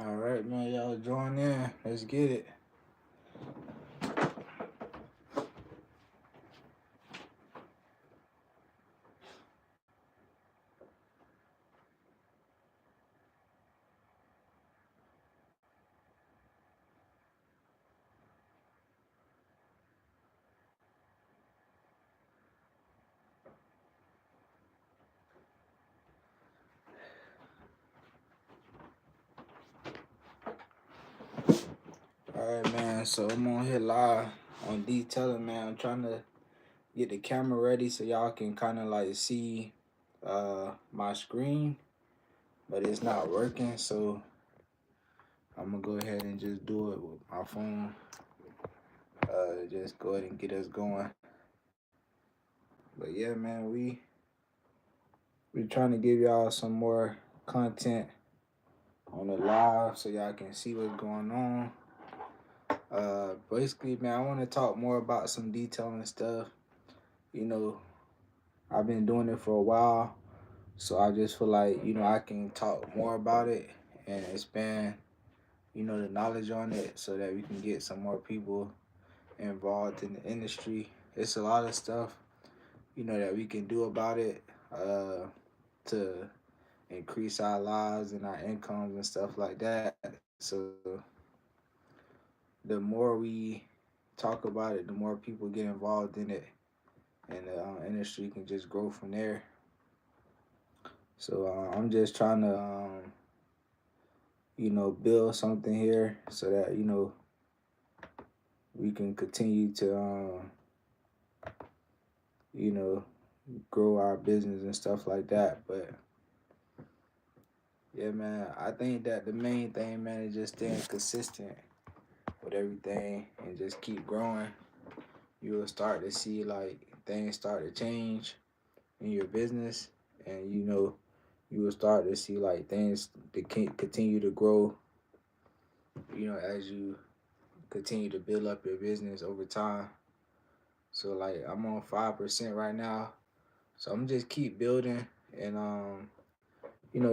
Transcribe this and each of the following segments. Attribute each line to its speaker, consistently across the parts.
Speaker 1: All right, man, y'all join in. Let's get it. All right, man. So I'm on here live on detailing, man. I'm trying to get the camera ready so y'all can kind of like see my screen, but it's not working. So I'm gonna go ahead and just do it with my phone. Just go ahead and get us going. But yeah, man, we trying to give y'all some more content on the live so y'all can see what's going on. Basically, man, I want to talk more about some detailing stuff. You know, I've been doing it for a while, so I just feel like, I can talk more about it and expand, the knowledge on it so that we can get some more people involved in the industry. It's a lot of stuff, that we can do about it to increase our lives and our incomes and stuff like that. So the more we talk about it, the more people get involved in it, and the industry can just grow from there. So I'm just trying to, build something here so that we can continue to, you know, grow our business and stuff like that. But yeah, man, I think that the main thing, man, is just staying consistent with everything and just keep growing. You will start to see like things start to change in your business, and you will start to see like things that can continue to grow. As you continue to build up your business over time. So like I'm on 5% right now. So I'm just keep building and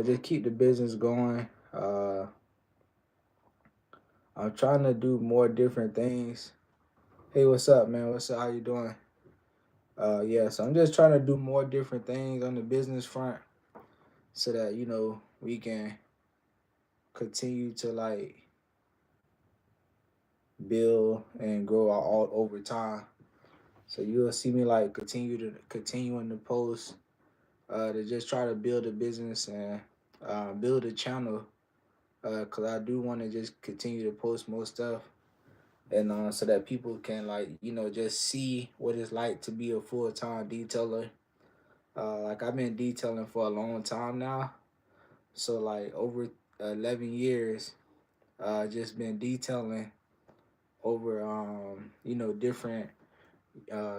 Speaker 1: just keep the business going. I'm trying to do more different things. Hey, what's up, man? What's up? How you doing? Yeah, so I'm just trying to do more different things on the business front so that we can continue to like build and grow all over time. So you'll see me like continuing to post to just try to build a business and build a channel because I do want to just continue to post more stuff and so that people can like just see what it's like to be a full-time detailer. Like I've been detailing for a long time now, so like over 11 years, just been detailing over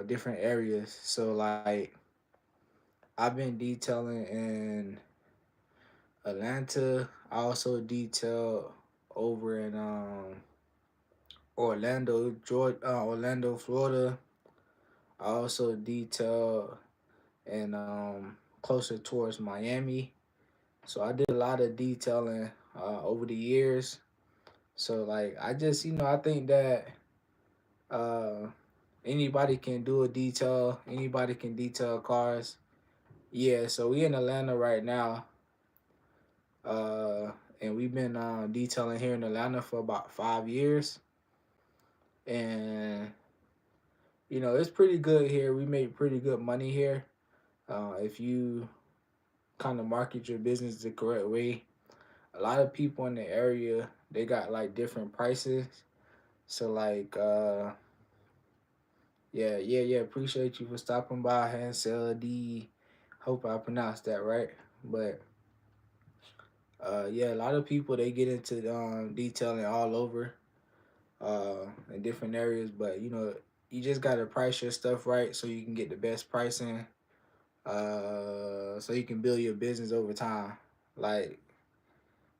Speaker 1: different areas. So like I've been detailing in Atlanta. I also detailed over in Orlando, Florida. I also detailed in closer towards Miami. So I did a lot of detailing over the years. So like I just I think that uh, anybody can do a detail. Anybody can detail cars. Yeah. So we in Atlanta right now. Uh, and we've been detailing here in Atlanta for about 5 years, and it's pretty good here. We make pretty good money here. If you kind of market your business the correct way, a lot of people in the area they got like different prices. So like, yeah. Appreciate you for stopping by, Hansel D. Hope I pronounced that right, but yeah, a lot of people they get into detailing all over in different areas, but you just gotta price your stuff right so you can get the best pricing, so you can build your business over time. Like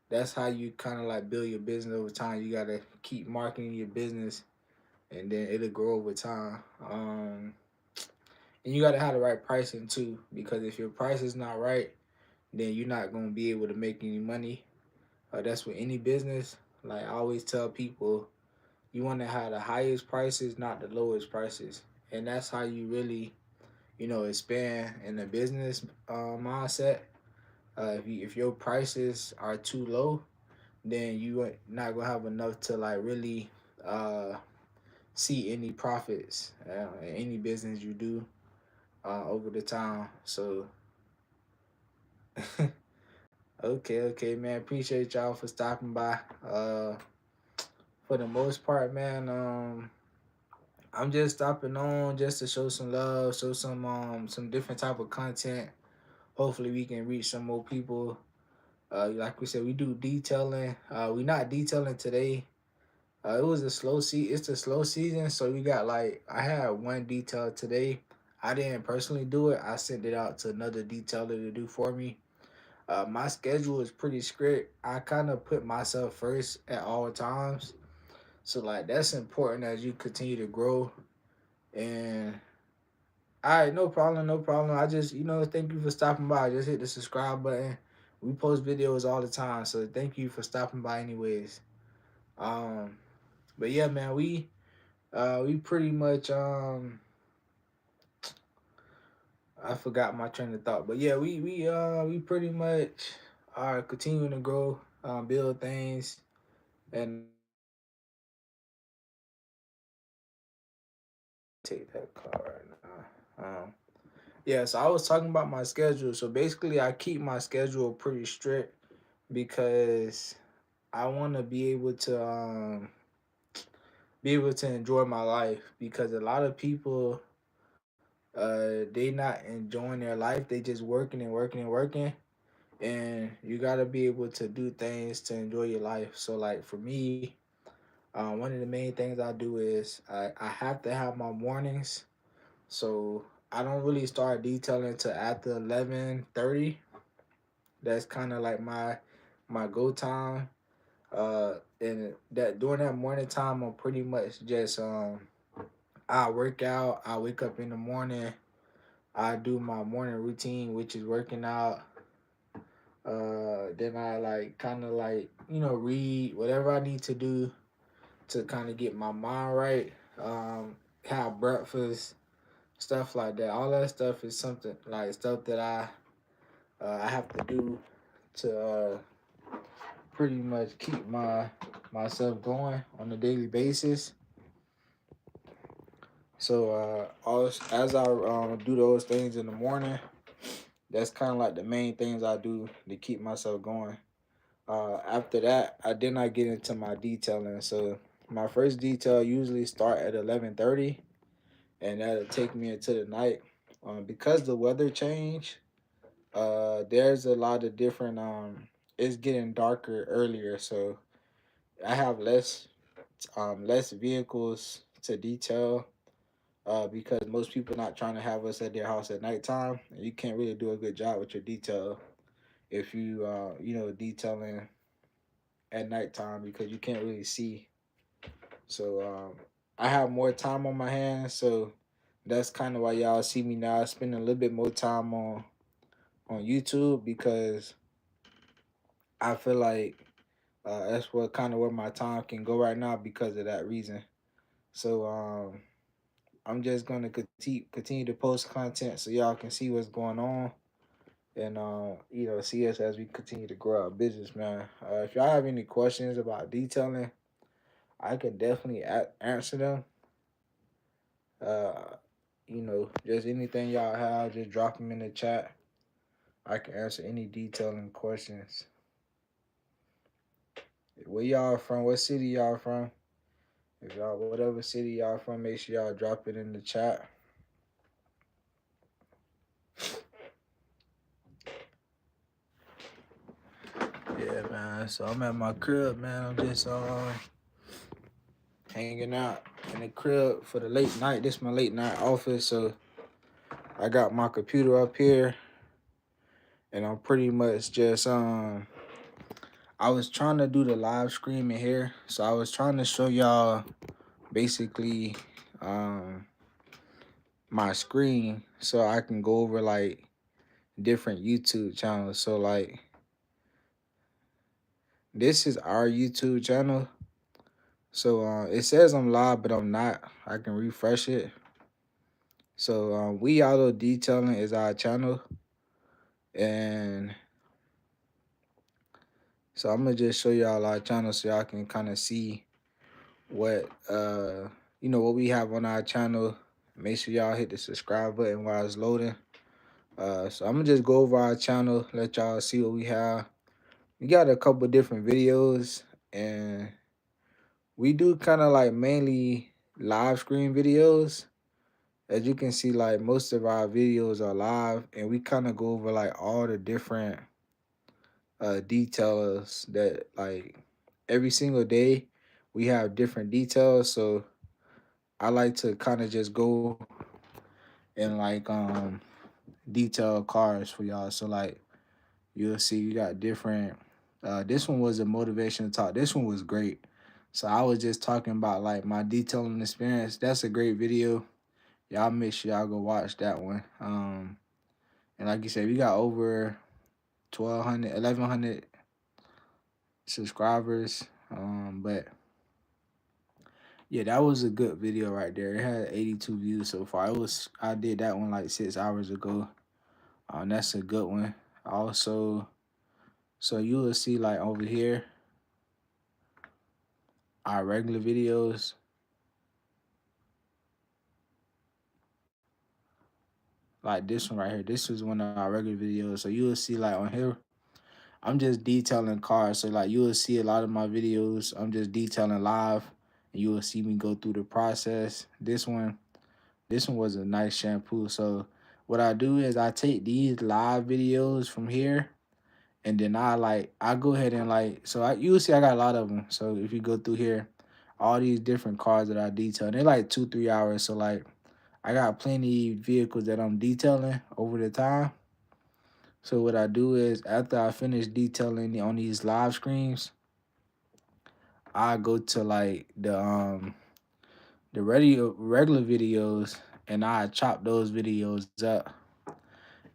Speaker 1: that's how you kind of like build your business over time. You gotta keep marketing your business, and then it'll grow over time. And you gotta have the right pricing too, because if your price is not right, then you're not gonna be able to make any money. That's with any business. Like I always tell people, you want to have the highest prices, not the lowest prices, and that's how you really, expand in the business mindset. If your prices are too low, then you are not gonna have enough to like really uh, see any profits in any business you do over the time. So, okay, okay, man. Appreciate y'all for stopping by. For the most part, man. I'm just stopping on just to show some love, show some different type of content. Hopefully, we can reach some more people. Like we said, we do detailing. We not detailing today. It was a slow It's a slow season, so we got like I had one detail today. I didn't personally do it. I sent it out to another detailer to do for me. My schedule is pretty strict. I kind of put myself first at all times. So like that's important as you continue to grow. And all right, no problem, no problem. I just thank you for stopping by. Just hit the subscribe button. We post videos all the time, so thank you for stopping by anyways. Um, but yeah, man, we pretty much I forgot my train of thought, but yeah, we pretty much are continuing to grow, build things, and take that car right now. Yeah, so I was talking about my schedule. So basically, I keep my schedule pretty strict because I want to be able to enjoy my life because a lot of people they not enjoying their life. They just working and working and working, and you got to be able to do things to enjoy your life. So like for me, one of the main things I do is I have to have my mornings. So I don't really start detailing till after 11:30. That's kind of like my go time. And that during that morning time, I'm pretty much just I work out. I wake up in the morning. I do my morning routine, which is working out. Then I like kind of like read whatever I need to do to kind of get my mind right. Have breakfast, stuff like that. All that stuff is something like stuff that I have to do to pretty much keep myself going on a daily basis. So as I do those things in the morning, that's kind of like the main things I do to keep myself going. After that, I did not get into my detailing. So my first detail usually start at 11:30, and that'll take me into the night. Because the weather change, there's a lot of different. It's getting darker earlier, so I have less vehicles to detail. Because most people not trying to have us at their house at nighttime. You can't really do a good job with your detail if you detailing at nighttime because you can't really see. So I have more time on my hands, so that's kind of why y'all see me now spending a little bit more time on YouTube because I feel like that's what kind of where my time can go right now because of that reason. So I'm just gonna continue to post content so y'all can see what's going on and see us as we continue to grow our business, man. If y'all have any questions about detailing, I can definitely answer them. Uh, just anything y'all have, just drop them in the chat. I can answer any detailing questions. Where y'all from? What city y'all from? If y'all, whatever city y'all from, make sure y'all drop it in the chat. Yeah, man. So I'm at my crib, man. I'm just hanging out in the crib for the late night. This is my late night office, so I got my computer up here, and I'm pretty much just I was trying to do the live stream in here, so I was trying to show y'all basically um my screen so I can go over like different YouTube channels. So like This is our YouTube channel. So it says I'm live, but I'm not. I can refresh it. So We Auto Detailing is our channel, and so I'm gonna just show y'all our channel so y'all can kind of see what what we have on our channel. Make sure y'all hit the subscribe button while it's loading. So I'm gonna just go over our channel, let y'all see what we have. We got a couple different videos, and we do kind of like mainly live screen videos. As you can see, like most of our videos are live, and we kind of go over like all the different details that like every single day we have different details. So I like to kind of just go and like detail cars for y'all. So like you'll see you got different this one was a motivational talk. This one was great. So I was just talking about like my detailing experience. That's a great video. Y'all make sure y'all go watch that one. And like you said, we got over 1,200, 1,100 subscribers. But yeah, that was a good video right there. It had 82 views so far. I did that one like 6 hours ago. That's a good one. Also, so you will see like over here our regular videos. Like this one right here. This is one of our regular videos. So you will see like on here, I'm just detailing cars. So like you will see a lot of my videos. I'm just detailing live, and you will see me go through the process. This one was a nice shampoo. So what I do is I take these live videos from here, and then I go ahead and like you will see I got a lot of them. So if you go through here, all these different cars that I detail, they're like 2-3 hours. So like I got plenty vehicles that I'm detailing over the time. So what I do is after I finish detailing on these live streams, I go to like the regular videos, and I chop those videos up,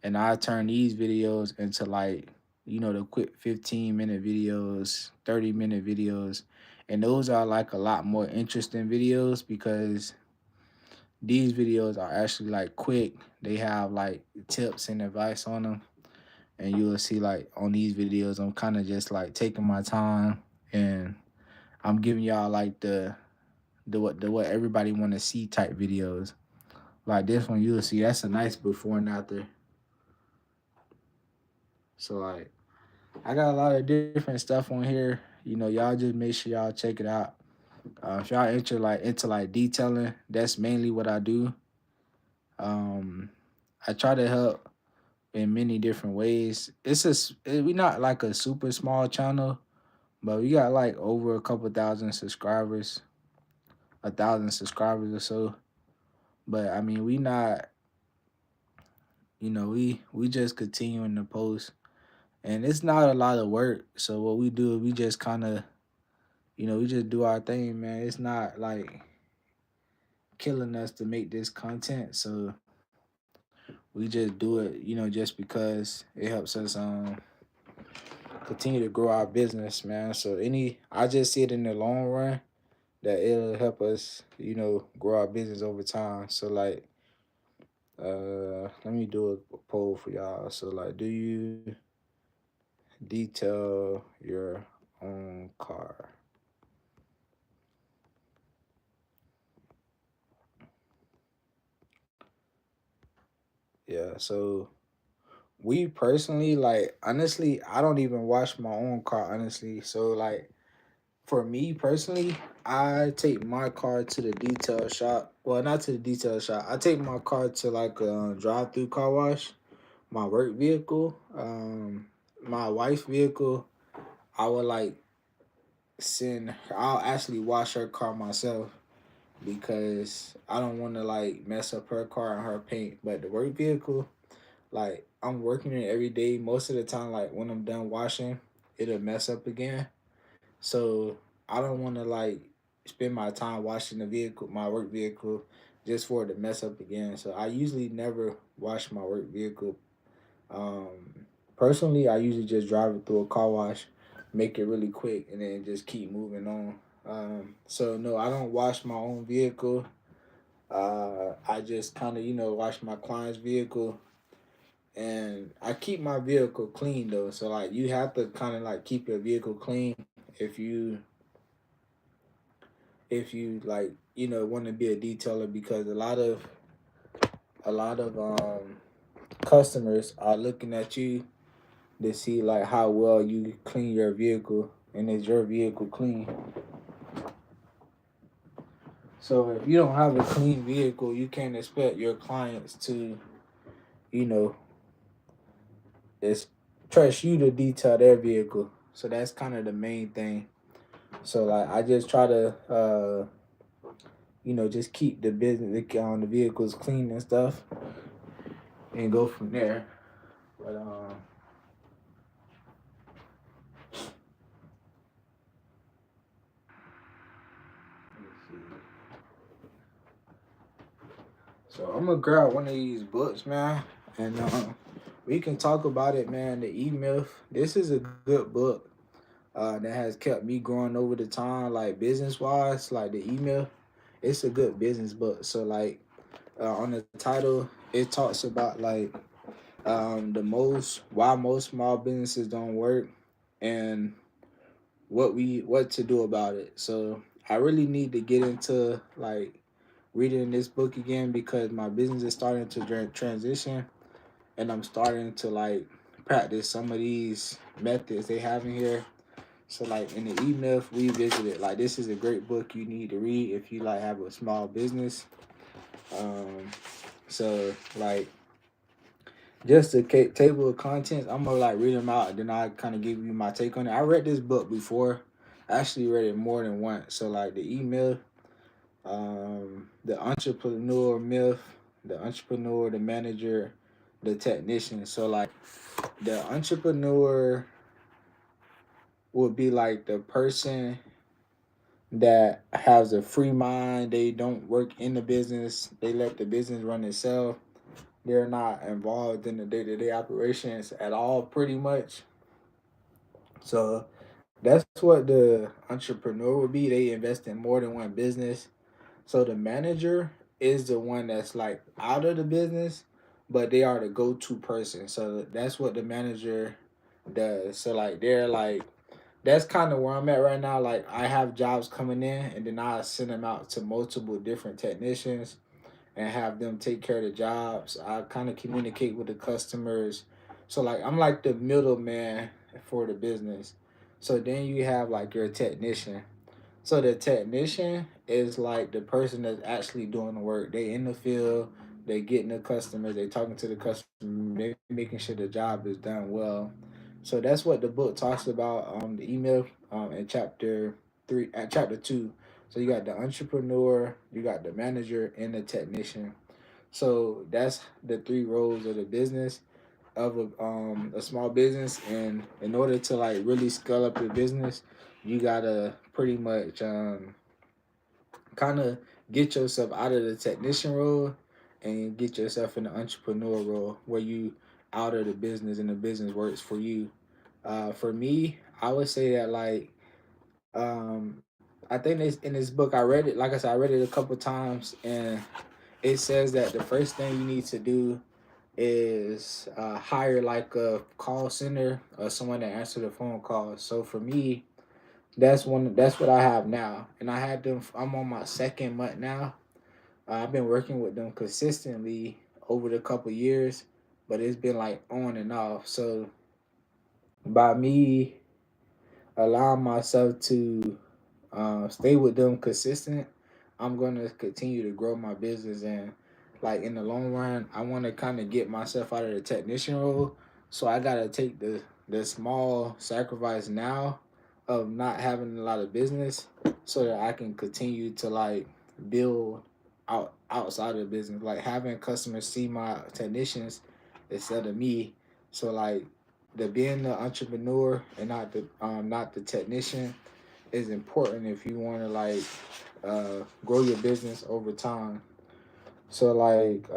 Speaker 1: and I turn these videos into like the quick 15-minute videos, 30-minute videos. And those are like a lot more interesting videos because these videos are actually like quick. They have like tips and advice on them, and you will see like on these videos I'm kind of just like taking my time, and I'm giving y'all like the what everybody want to see type videos. Like this one, you'll see that's a nice before and after. So like I got a lot of different stuff on here. Y'all just make sure y'all check it out. If y'all into like detailing, that's mainly what I do. Um, I try to help in many different ways. We not like a super small channel, but we got like over a couple thousand subscribers, 1,000 subscribers or so. But I mean, we not, we just continuing to post, and it's not a lot of work. So what we do, we just kind of, we just do our thing, man. It's not like killing us to make this content. So we just do it, just because it helps us continue to grow our business, man. So I just see it in the long run that it'll help us, grow our business over time. So like let me do a poll for y'all. So like, do you detail your own car? Yeah, so we personally, like, honestly, I don't even wash my own car, honestly. So like for me personally, I take my car to the detail shop. Well, not to the detail shop. I take my car to like a drive-through car wash. My work vehicle, my wife's vehicle, I would like I'll actually wash her car myself because I don't want to like mess up her car and her paint. But the work vehicle, like I'm working it every day. Most of the time, like when I'm done washing, it'll mess up again. So I don't want to like spend my time washing the vehicle, my work vehicle, just for it to mess up again. So I usually never wash my work vehicle. Personally, I usually just drive it through a car wash. make it really quick and then just keep moving on. So no, I don't wash my own vehicle. I just kind of wash my client's vehicle, and I keep my vehicle clean though. So like you have to kind of like keep your vehicle clean if you like want to be a detailer, because a lot of customers are looking at you to see like how well you clean your vehicle, and is your vehicle clean. So if you don't have a clean vehicle, you can't expect your clients to, you know, it's trust you to detail their vehicle. So that's kind of the main thing. So like I just try to just keep the business on the vehicles clean and stuff, and go from there. But let me see. So I'm gonna grab one of these books, man, and we can talk about it, man. The E Myth. This is a good book that has kept me growing over the time, like business wise. Like the E Myth, it's a good business book. So like on the title, it talks about like the most why most small businesses don't work, and what to do about it. So I really need to get into like reading this book again, because my business is starting to transition, and I'm starting to like practice some of these methods they have in here. So like in the E Myth, we visited, like this is a great book you need to read if you like have a small business. Um, so like just the table of contents, I'm gonna like read them out, and then I kind of give you my take on it. I read this book before. I actually read it more than once. So like the E Myth, the entrepreneur myth, the entrepreneur, the manager, the technician. So like the entrepreneur would be like the person that has a free mind. They don't work in the business. They let the business run itself. They're not involved in the day-to-day operations at all, pretty much. So that's what the entrepreneur would be. They invest in more than one business. So the manager is the one that's like out of the business, but they are the go-to person. So that's what the manager does. So like they're like that's kind of where I'm at right now. Like I have jobs coming in, and then I send them out to multiple different technicians and have them take care of the jobs. I kind of communicate with the customers. So like I'm like the middleman for the business. So then you have like your technician. So the technician is like the person that's actually doing the work. They in the field, they getting the customers, they talking to the customer, they making sure the job is done well. So that's what the book talks about. The email in chapter 3, at chapter 2. So you got the entrepreneur, you got the manager, and the technician. So that's the three roles of the business of a small business. And in order to like really scale up your business, you gotta pretty much kind of get yourself out of the technician role and get yourself in the entrepreneur role, where you out of the business and the business works for you. For me, I would say that like um, I think this in this book, I read it. Like I said, I read it a couple times, and it says that the first thing you need to do is hire like a call center or someone to answer the phone calls. So for me, that's what I have now, and I had them. I'm on my second month now. I've been working with them consistently over the couple years, but it's been like on and off. So by me allowing myself to stay with them consistent, I'm gonna continue to grow my business. And like in the long run, I want to kind of get myself out of the technician role. So I gotta take the small sacrifice now of not having a lot of business, so that I can continue to like build outside of the business, like having customers see my technicians instead of me. So like the being the entrepreneur and not the technician is important if you want to like grow your business over time. So like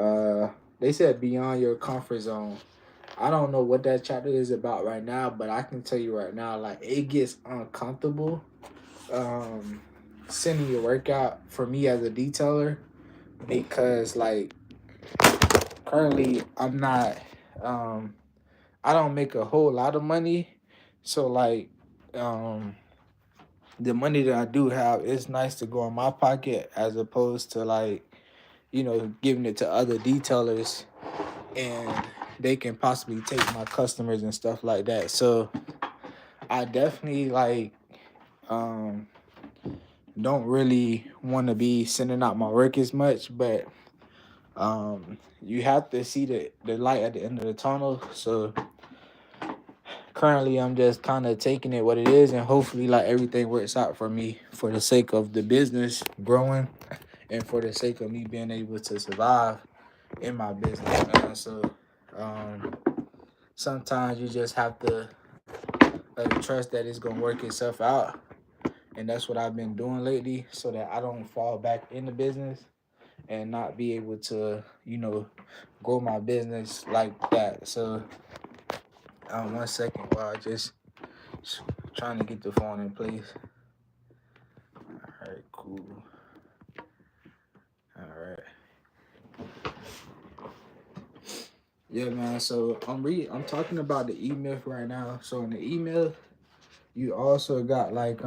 Speaker 1: they said, beyond your comfort zone. I don't know what that chapter is about right now, but I can tell you right now, like it gets uncomfortable. Um, Sending your workout for me as a detailer because like currently I'm not um I don't make a whole lot of money. So like um the money that I do have, it's nice to go in my pocket as opposed to like, giving it to other detailers and they can possibly take my customers and stuff like that. So I definitely like um don't really want to be sending out my work as much, but you have to see the light at the end of the tunnel. So currently I'm just kind of taking it what it is, and hopefully like everything works out for me for the sake of the business growing and for the sake of me being able to survive in my business, man. So um sometimes you just have to trust that it's gonna work itself out, and that's what I've been doing lately so that I don't fall back in the business and not be able to grow my business like that. So 1 second while I just trying to get the phone in place. All right, cool. All right. Yeah, man. So I'm talking about the E-Myth right now. So in the E-Myth, you also got like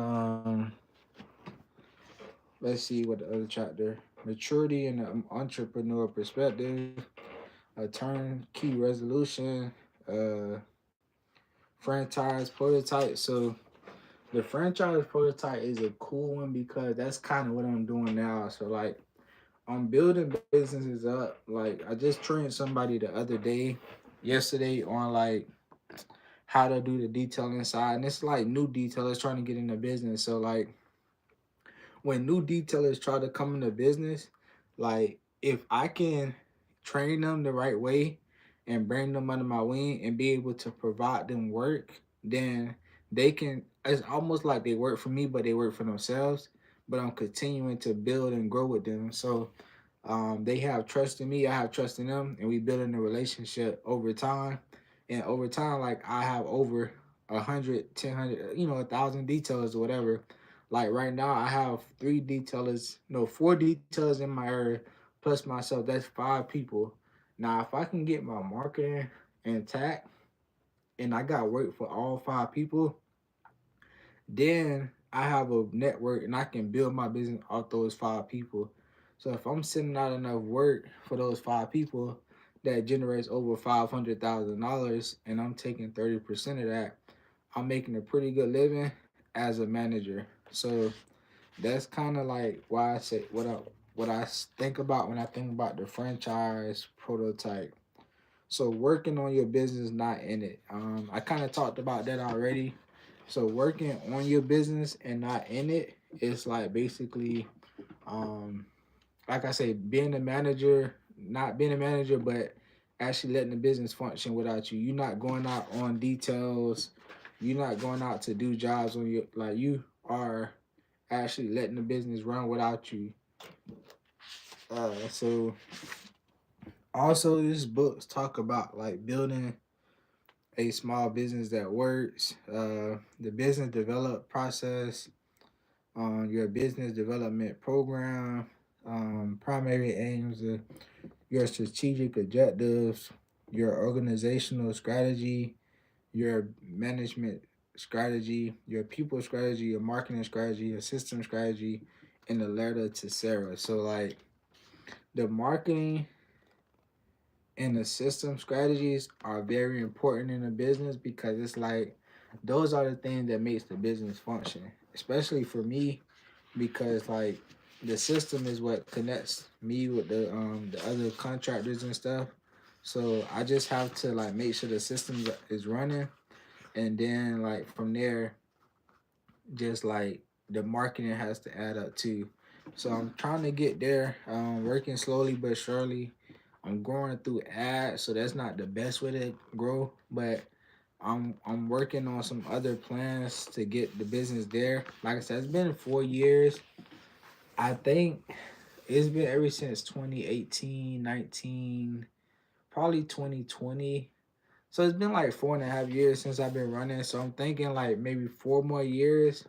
Speaker 1: let's see what the other chapter, maturity and the entrepreneur perspective, a turnkey resolution, uh franchise prototype. So the franchise prototype is a cool one because that's kind of what I'm doing now. So like I'm building businesses up. Like I just trained somebody the other day, yesterday, on like how to do the detailing side. And it's like new detailers trying to get into business. So like when new detailers try to come into business, like if I can train them the right way and bring them under my wing and be able to provide them work, then they can, it's almost like they work for me, but they work for themselves. But I'm continuing to build and grow with them. So they have trust in me, I have trust in them, and we building a relationship over time. And over time, like I have over 100, 10, 100, 1,000 detailers or whatever. Like right now, I have 3 detailers, no, 4 detailers in my area, plus myself. That's 5 people. Now, if I can get my marketing intact and I got work for all 5 people, then I have a network and I can build my business off those 5 people. So if I'm sending out enough work for those 5 people that generates over $500,000 and I'm taking 30% of that, I'm making a pretty good living as a manager. So that's kind of like why I say what I think about when I think about the franchise prototype. So working on your business, not in it. I kind of talked about that already. So working on your business and not in it is like basically, um, like I say, being a manager, not being a manager, but actually letting the business function without you. You're not going out on details. You're not going out to do jobs on your, like you are actually letting the business run without you. So also this books talk about like building a small business that works, the business develop process, your business development program, primary aims, your strategic objectives, your organizational strategy, your management strategy, your people strategy, your marketing strategy, your system strategy, and the letter to Sarah. So like the marketing and the system strategies are very important in a business because it's like those are the things that makes the business function, especially for me because like the system is what connects me with the other contractors and stuff. So I just have to like make sure the system is running, and then like from there, just like the marketing has to add up too. So I'm trying to get there, working slowly but surely. I'm growing through ads, so that's not the best way to grow, but I'm working on some other plans to get the business there. Like I said, it's been 4 years. I think it's been ever since 2018, 19, probably 2020. So it's been like 4.5 years since I've been running. So I'm thinking like maybe 4 more years.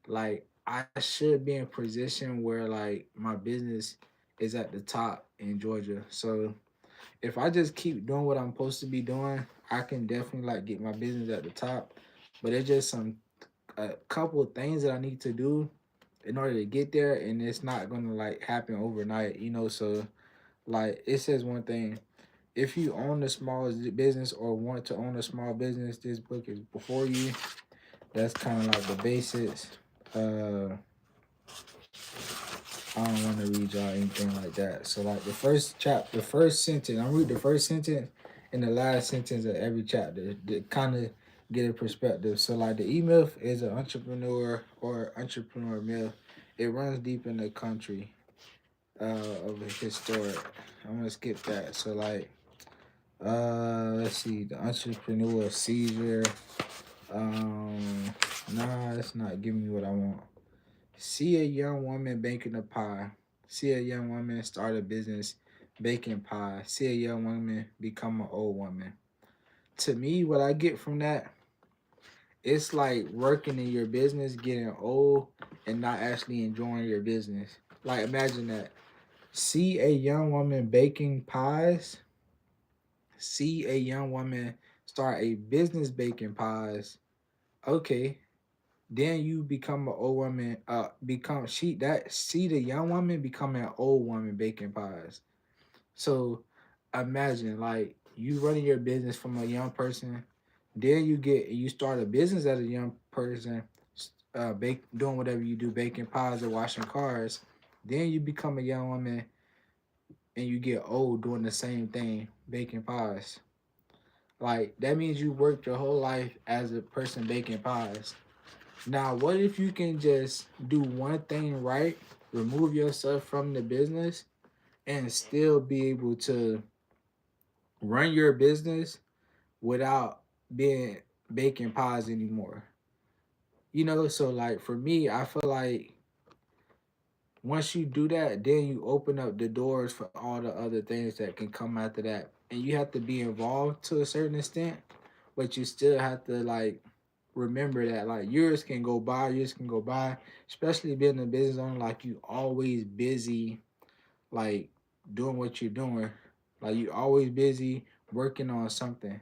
Speaker 1: Like I should be in a position where like my business is at the top in Georgia. So if I just keep doing what I'm supposed to be doing, I can definitely like get my business at the top. But it's just some a couple of things that I need to do in order to get there, and it's not gonna like happen overnight, you know. So like it says one thing: if you own a small business or want to own a small business, this book is before you. That's kind of like the basics. Uh, I don't want to read y'all anything like that. So like the first sentence, I'm read the first sentence and the last sentence of every chapter to kind of get a perspective. So like the E Myth is an entrepreneur or entrepreneur myth. It runs deep in the country of a historic. I'm gonna skip that. So like let's see, the entrepreneur seizure. Nah, it's not giving me what I want. See a young woman baking a pie. See a young woman start a business baking pie. See a young woman become an old woman. To me, what I get from that, it's like working in your business, getting old, and not actually enjoying your business. Like imagine that. See a young woman baking pies. See a young woman start a business baking pies. Okay, then you become an old woman. Become she that see the young woman becoming an old woman baking pies. So imagine like you running your business from a young person, then you start a business as a young person, doing whatever you do, baking pies or washing cars. Then you become a young woman and you get old doing the same thing, baking pies. Like that means you worked your whole life as a person baking pies. Now, what if you can just do one thing right, remove yourself from the business, and still be able to run your business without being baking pies anymore? You know, so like for me, I feel like once you do that, then you open up the doors for all the other things that can come after that. And you have to be involved to a certain extent, but you still have to like remember that like years can go by, especially being a business owner, like you always busy, like doing what you're doing. Like you always busy working on something.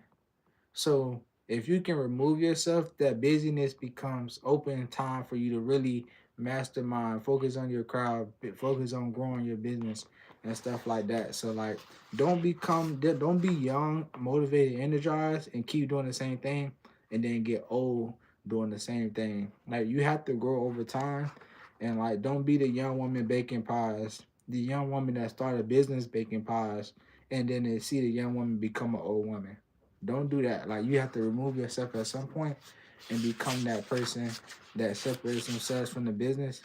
Speaker 1: So if you can remove yourself, that busyness becomes open time for you to really mastermind, focus on your crowd, focus on growing your business and stuff like that. So like don't be young, motivated, energized and keep doing the same thing and then get old doing the same thing. Like you have to grow over time and like don't be the young woman baking pies, the young woman that started a business baking pies and then they see the young woman become an old woman. Don't do that. Like you have to remove yourself at some point and become that person that separates themselves from the business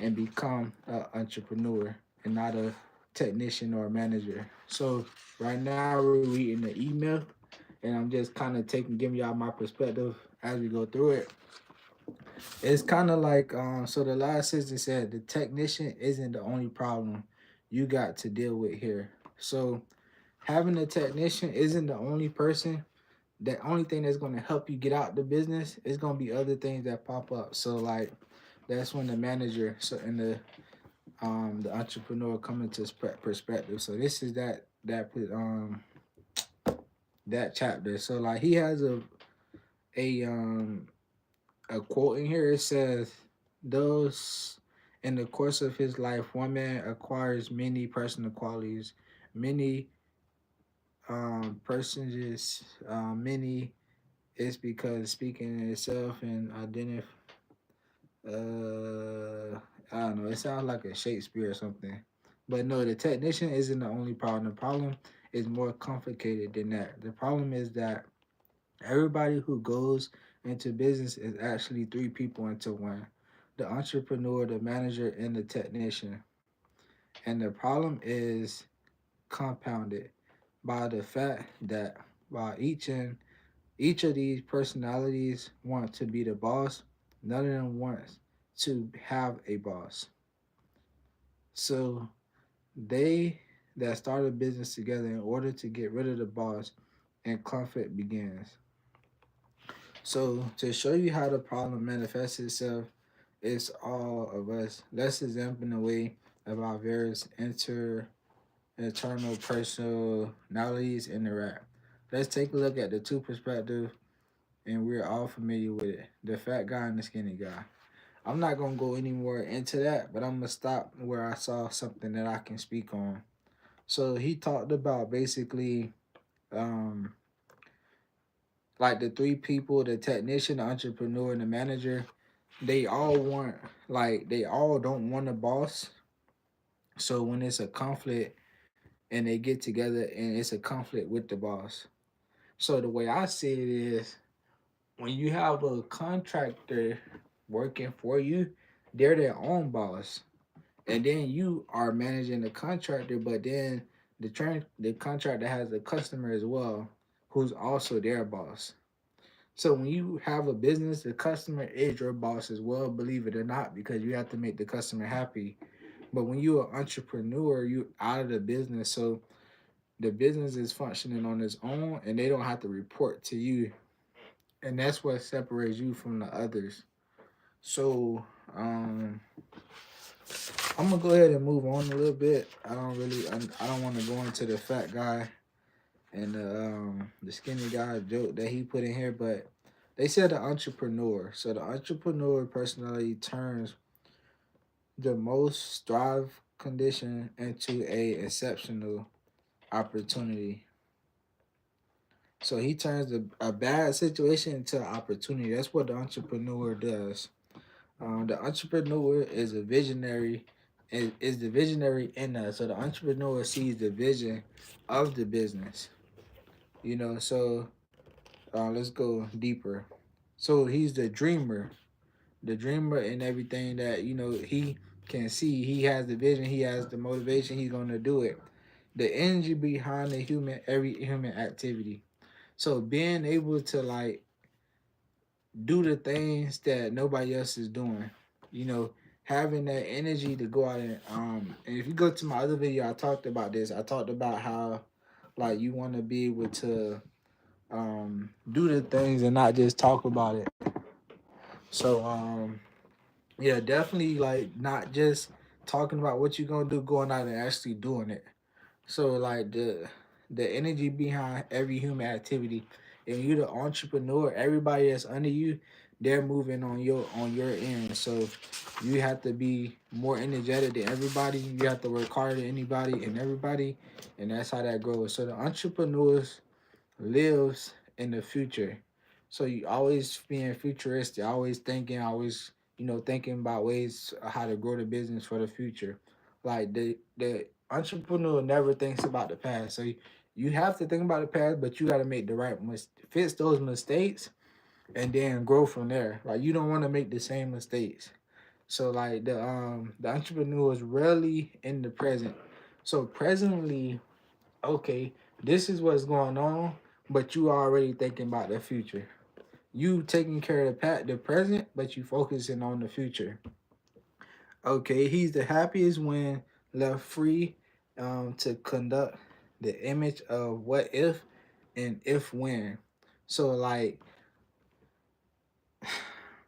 Speaker 1: and become an entrepreneur and not a technician or a manager. So right now we're reading the email and I'm just kind of giving y'all my perspective as we go through it. It's kind of like so the last sentence said the technician isn't the only problem you got to deal with here. So having a technician isn't the only person, the only thing that's going to help you get out the business is going to be other things that pop up. So like that's when the manager and the entrepreneur come into perspective. So this is that chapter. So like he has a um a quote in here. It says, "Those in the course of his life, one man acquires many personal qualities, many personages, many is because speaking in itself and identify I don't know, it sounds like a Shakespeare or something. But no, the technician isn't the only problem. The problem is more complicated than that. The problem is that everybody who goes into business is actually three people into one: the entrepreneur, the manager, and the technician. And the problem is compounded by the fact that while each of these personalities want to be the boss, none of them wants to have a boss. So they that start a business together in order to get rid of the boss and conflict begins. So to show you how the problem manifests itself, it's all of us. Let's examine the way of our various internal personalities interact. Let's take a look at the two perspectives, and we're all familiar with it: the fat guy and the skinny guy. I'm not gonna go any more into that, but I'm gonna stop where I saw something that I can speak on. So he talked about basically um like the three people, the technician, the entrepreneur, and the manager, they all want, like, they all don't want a boss. So when it's a conflict and they get together and it's a conflict with the boss. So the way I see it is, when you have a contractor working for you, they're their own boss. And then you are managing the contractor, but then the contractor has a customer as well, who's also their boss. So when you have a business, the customer is your boss as well, believe it or not, because you have to make the customer happy. But when you're an entrepreneur, you out of the business, so the business is functioning on its own, and they don't have to report to you, and that's what separates you from the others. So um, I'm gonna go ahead and move on a little bit. I don't want to go into the fat guy and the skinny guy joke that he put in here, but they said the entrepreneur. So the entrepreneur personality turns the most strive condition into a exceptional opportunity. So he turns a bad situation into an opportunity. That's what the entrepreneur does. The entrepreneur is a visionary, is the visionary in us. So the entrepreneur sees the vision of the business. So let's go deeper. So he's the dreamer in everything that he can see. He has the vision. He has the motivation. He's gonna do it. The energy behind every human activity. So being able to like do the things that nobody else is doing. You know, having that energy to go out and if you go to my other video, I talked about this. I talked about how like you want to be able to do the things and not just talk about it. So yeah, definitely like not just talking about what you're gonna do, going out and actually doing it. So like the energy behind every human activity, and you're the entrepreneur, everybody that's under you, they're moving on your end. So you have to be more energetic than everybody. You have to work harder than anybody and everybody, and that's how that grows. So the entrepreneurs lives in the future. So you always being futuristic, always thinking, always thinking about ways how to grow the business for the future. Like the entrepreneur never thinks about the past. So you have to think about the past, but you got to make the right fix those mistakes and then grow from there. Like you don't want to make the same mistakes. So like the entrepreneur is rarely in the present. So presently, okay, this is what's going on, but you already thinking about the future. You taking care of the present, but you focusing on the future. Okay, he's the happiest when left free to conduct the image of what if and if when. So like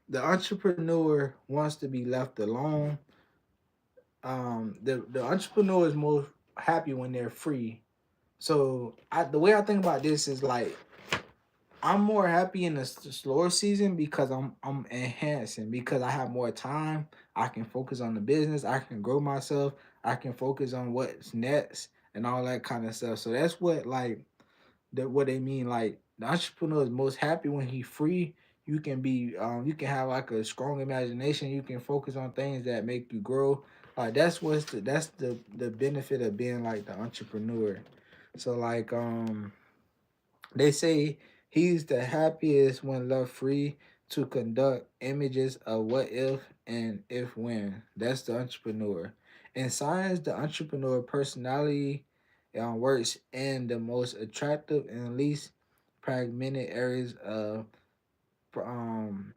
Speaker 1: the entrepreneur wants to be left alone. The entrepreneur is most happy when they're free. So the way I think about this is like I'm more happy in the slower season because I'm enhancing because I have more time. I can focus on the business. I can grow myself. I can focus on what's next and all that kind of stuff. So that's what like what they mean. Like the entrepreneur is most happy when he's free. You can have like a strong imagination. You can focus on things that make you grow. Like that's the benefit of being like the entrepreneur. So like they say he's the happiest when left free to conduct images of what if and if when. That's the entrepreneur. In science, the entrepreneur personality works in the most attractive and least pragmatic areas of um,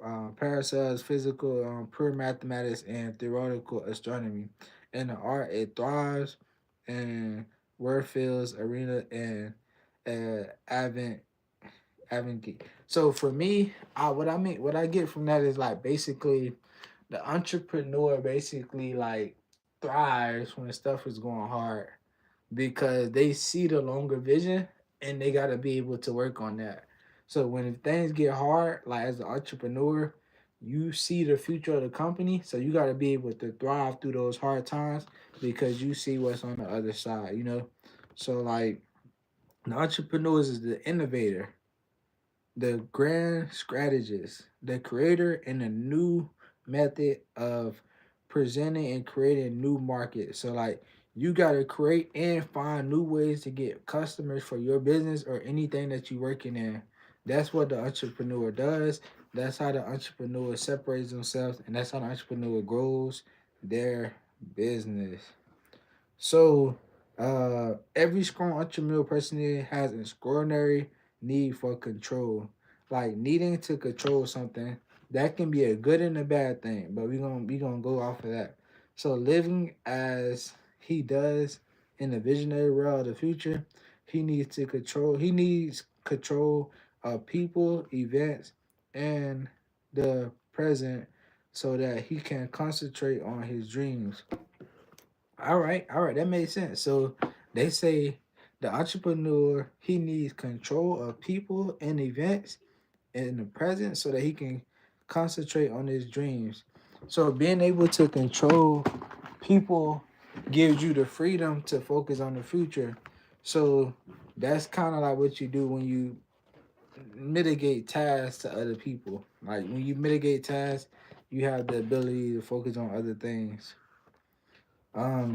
Speaker 1: paracels, physical, pure mathematics, and theoretical astronomy. In the art, it thrives in Warfield's arena and Advent advocate. So for me, what I get from that is like basically the entrepreneur basically like thrives when stuff is going hard because they see the longer vision and they got to be able to work on that. So when things get hard, like as an entrepreneur, you see the future of the company, so you got to be able to thrive through those hard times because you see what's on the other side, you know. So like the entrepreneurs is the innovator, the grand strategist, the creator, and a new method of presenting and creating new markets. So like you gotta create and find new ways to get customers for your business or anything that you're working in. That's what the entrepreneur does. That's how the entrepreneur separates themselves, and that's how the entrepreneur grows their business. So, every strong entrepreneurial person has an extraordinary need for control, like needing to control something. That can be a good and a bad thing, but we gonna go off of that. So, living as he does in the visionary world of the future, he needs to control. He needs control of people, events, and the present, so that he can concentrate on his dreams. All right, that makes sense. So they say the entrepreneur he needs control of people and events in the present so that he can concentrate on his dreams. So being able to control people gives you the freedom to focus on the future. So that's kind of like what you do when you mitigate tasks to other people. Like when you mitigate tasks, you have the ability to focus on other things.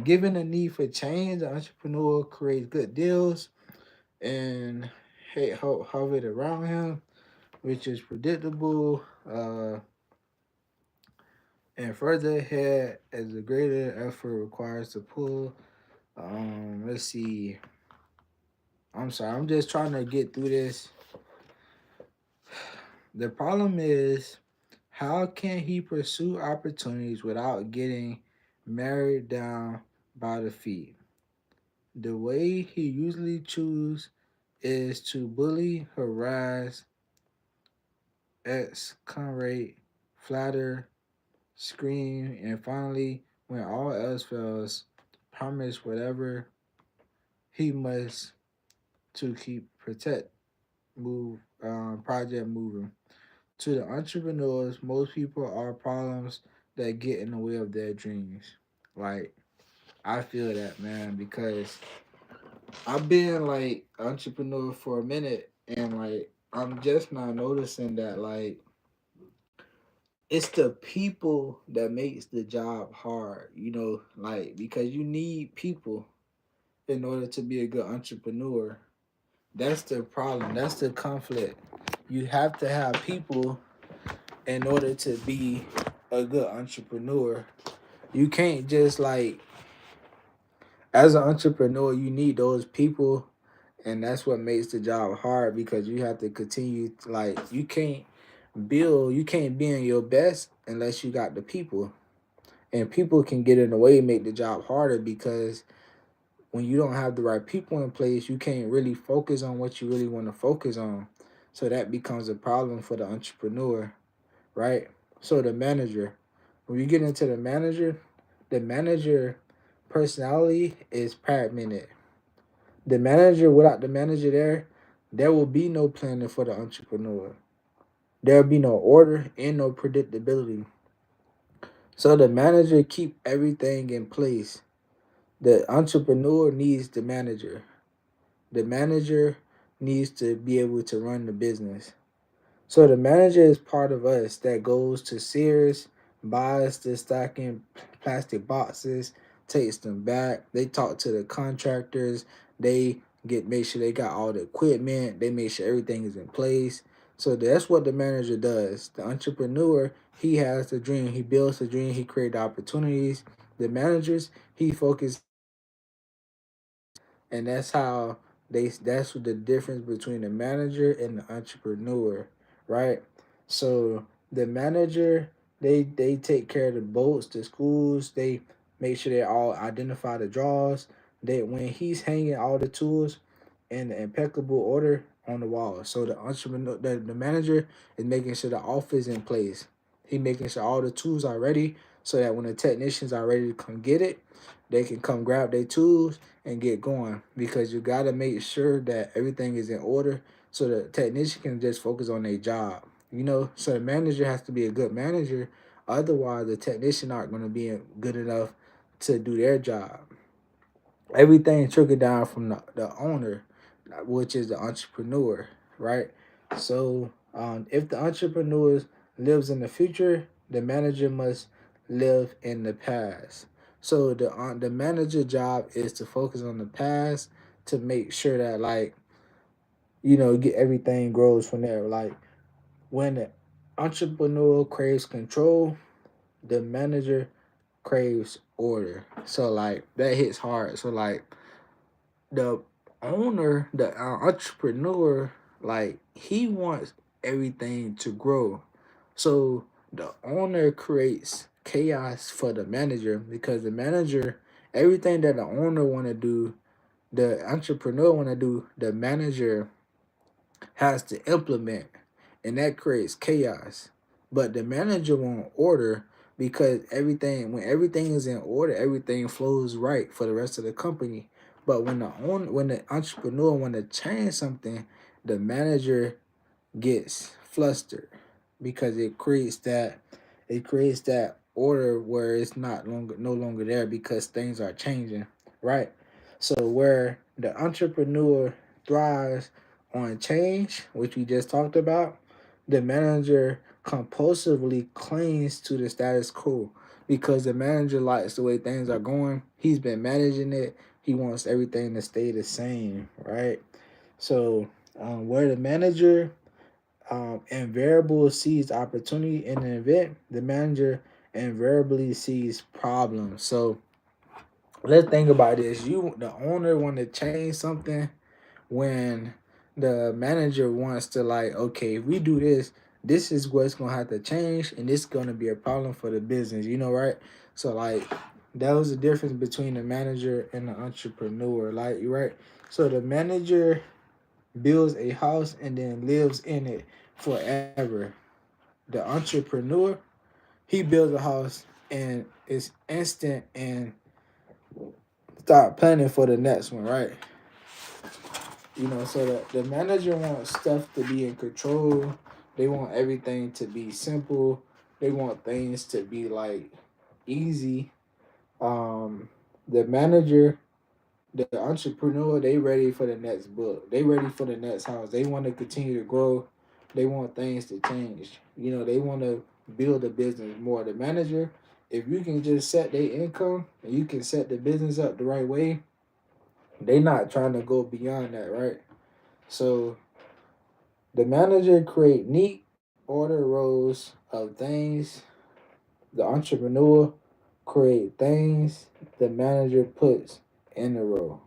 Speaker 1: Given the need for change, the entrepreneur creates good deals and hover it around him, which is predictable, and further ahead as the greater effort requires to pull. Let's see. I'm sorry. I'm just trying to get through this. The problem is, how can he pursue opportunities without getting married down by the feet? The way he usually chooses is to bully, harass, excoriate, flatter, scream, and finally, when all else fails, promise whatever he must to keep protect move project moving. To the entrepreneurs, most people are problems that get in the way of their dreams. Like I feel that, man, because I've been like entrepreneur for a minute and like I'm just not noticing that like it's the people that makes the job hard, you know, like because you need people in order to be a good entrepreneur. That's the problem. That's the conflict. You have to have people in order to be a good entrepreneur. You can't just like as an entrepreneur, you need those people and that's what makes the job hard because you have to continue like you can't be in your best unless you got the people, and people can get in the way and make the job harder because when you don't have the right people in place you can't really focus on what you really want to focus on, so that becomes a problem for the entrepreneur, right? So the manager, when you get into the manager personality is fragmented. The manager, without the manager there will be no planning for the entrepreneur. There'll be no order and no predictability. So the manager keep everything in place. The entrepreneur needs the manager. The manager needs to be able to run the business. So the manager is part of us that goes to Sears, buys the stacking plastic boxes, takes them back. They talk to the contractors. They make sure they got all the equipment. They make sure everything is in place. So that's what the manager does. The entrepreneur, he has the dream. He builds the dream. He creates opportunities. The managers, he focuses, and that's how that's what the difference between the manager and the entrepreneur, right? So the manager, they take care of the boats, the schools, they make sure they all identify the draws. They when he's hanging all the tools, in impeccable order on the wall. So the entrepreneur, the manager is making sure the office in place. He making sure all the tools are ready so that when the technicians are ready to come get it, they can come grab their tools and get going. Because you got to make sure that everything is in order so the technician can just focus on their job. So the manager has to be a good manager. Otherwise, the technician aren't going to be good enough to do their job. Everything trickle down from the owner, which is the entrepreneur, right? So if the entrepreneur lives in the future, the manager must live in the past. So the manager job is to focus on the past to make sure that, like, get everything grows from there. Like, when the entrepreneur craves control, the manager craves order. So like that hits hard. So like the owner, the entrepreneur, like, he wants everything to grow. So the owner creates chaos for the manager because the manager, everything that the owner want to do, the entrepreneur want to do, the manager has to implement, and that creates chaos. But the manager want order because when everything is in order, everything flows right for the rest of the company. But when the entrepreneur want to change something, the manager gets flustered because it creates that order where it's no longer there because things are changing, right? So where the entrepreneur thrives on change, which we just talked about, the manager compulsively clings to the status quo because the manager likes the way things are going. He's been managing it. He wants everything to stay the same, right? So where the manager invariably sees opportunity in an event, the manager invariably sees problems. So let's think about this. The owner, want to change something when the manager wants to, like, okay, if we do this, this is what's gonna have to change, and this is gonna be a problem for the business. Right? So like that was the difference between the manager and the entrepreneur. Like, right? So the manager builds a house and then lives in it forever. The entrepreneur, he builds a house and it's instant and start planning for the next one, right? So the manager wants stuff to be in control. They want everything to be simple. They want things to be like easy. Um, the manager, the entrepreneur, they ready for the next book. They ready for the next house. They want to continue to grow. They want things to change. They want to build a business more. The manager, if you can just set their income and you can set the business up the right way, they not trying to go beyond that, right? So the manager create neat order rows of things. The entrepreneur create things the manager puts in the row.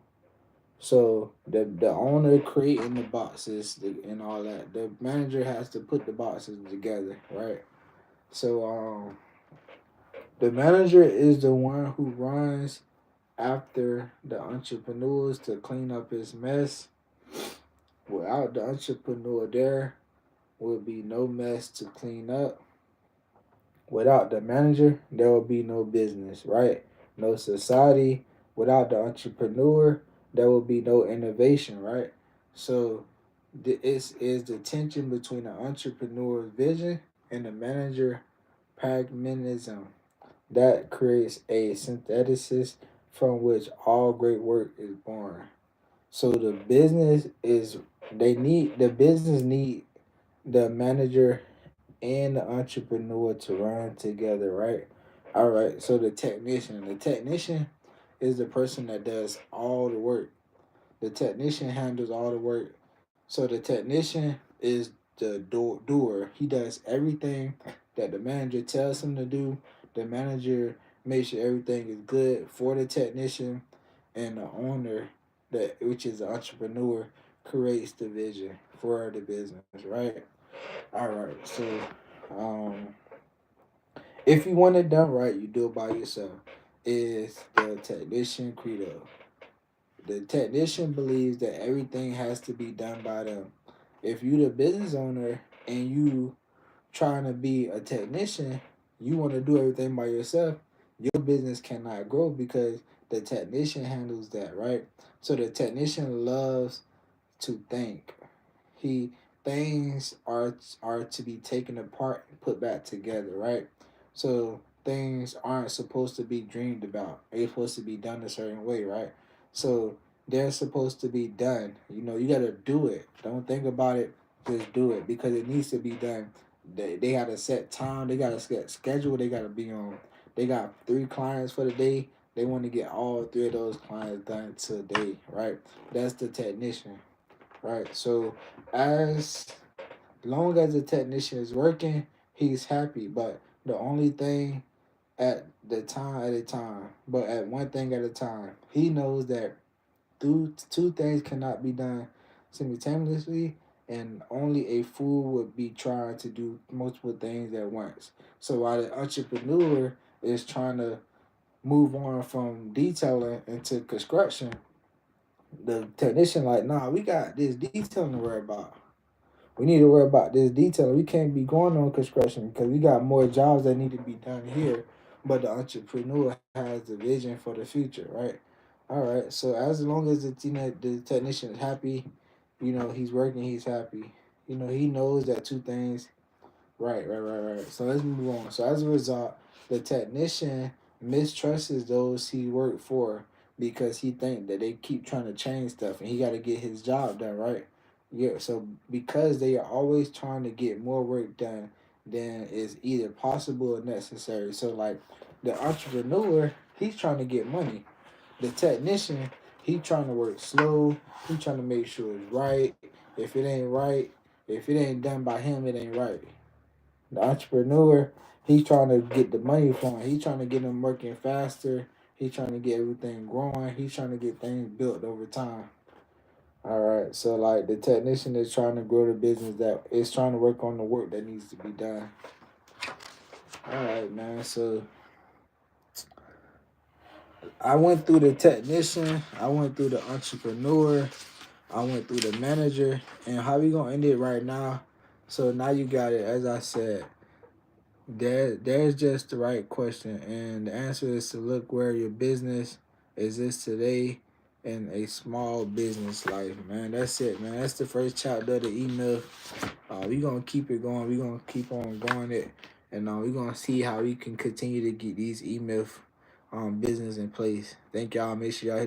Speaker 1: So the owner creating the boxes and all that. The manager has to put the boxes together, right? So the manager is the one who runs after the entrepreneurs to clean up his mess. Without the entrepreneur, there will be no mess to clean up. Without the manager, there will be no business, right? No society. Without the entrepreneur, there will be no innovation, right? So this is the tension between the entrepreneur's vision and the manager pragmatism that creates a synthesis from which all great work is born. So the business need the manager and the entrepreneur to run together, right? All right. So the technician is the person that does all the work. The technician handles all the work. So the technician is the doer. He does everything that the manager tells him to do. The manager makes sure everything is good for the technician, and the owner, which is the entrepreneur, creates the vision for the business, right? All right. So um, if you want it done right, you do it by yourself. Is the technician credo. The technician believes that everything has to be done by them. If you the business owner and you trying to be a technician, you want to do everything by yourself, your business cannot grow because the technician handles that, right? So the technician loves to think. He things are to be taken apart and put back together, right? So things aren't supposed to be dreamed about. They're supposed to be done a certain way, right? So they're supposed to be done. You know, you gotta do it. Don't think about it. Just do it because it needs to be done. They got a set time. They got a set schedule. They got to be on. They got 3 clients for the day. They want to get all 3 of those clients done today, right? That's the technician, right? So as long as the technician is working, he's happy. But the only thing at a time, but at one thing at a time. He knows that two things cannot be done simultaneously, and only a fool would be trying to do multiple things at once. So while the entrepreneur is trying to move on from detailing into construction, the technician like, nah, we got this detailing to worry about. We need to worry about this detailing. We can't be going on construction because we got more jobs that need to be done here. But the entrepreneur has the vision for the future, right? All right. So as long as the technician is happy, he's working, he's happy. He knows that two things. Right. So let's move on. So as a result, the technician mistrusts those he worked for because he think that they keep trying to change stuff and he got to get his job done, right? Yeah. So because they are always trying to get more work done than is either possible or necessary. So like the entrepreneur, he's trying to get money. The technician, he trying to work slow. He trying to make sure it's right. If it ain't right, if it ain't done by him, it ain't right. The entrepreneur, he's trying to get the money flowing. He's trying to get them working faster. He's trying to get everything growing. He's trying to get things built over time. All right. So like the technician is trying to grow the business that is trying to work on the work that needs to be done. All right, man. So I went through the technician. I went through the entrepreneur. I went through the manager. And how we gonna end it right now? So now you got it. As I said, there's just the right question, and the answer is to look where your business is today in a small business life, man. That's it, man. That's the first chapter of the email. We gonna keep it going. We gonna keep on going it, and we gonna see how we can continue to get these email business in place. Thank y'all. Make sure y'all hit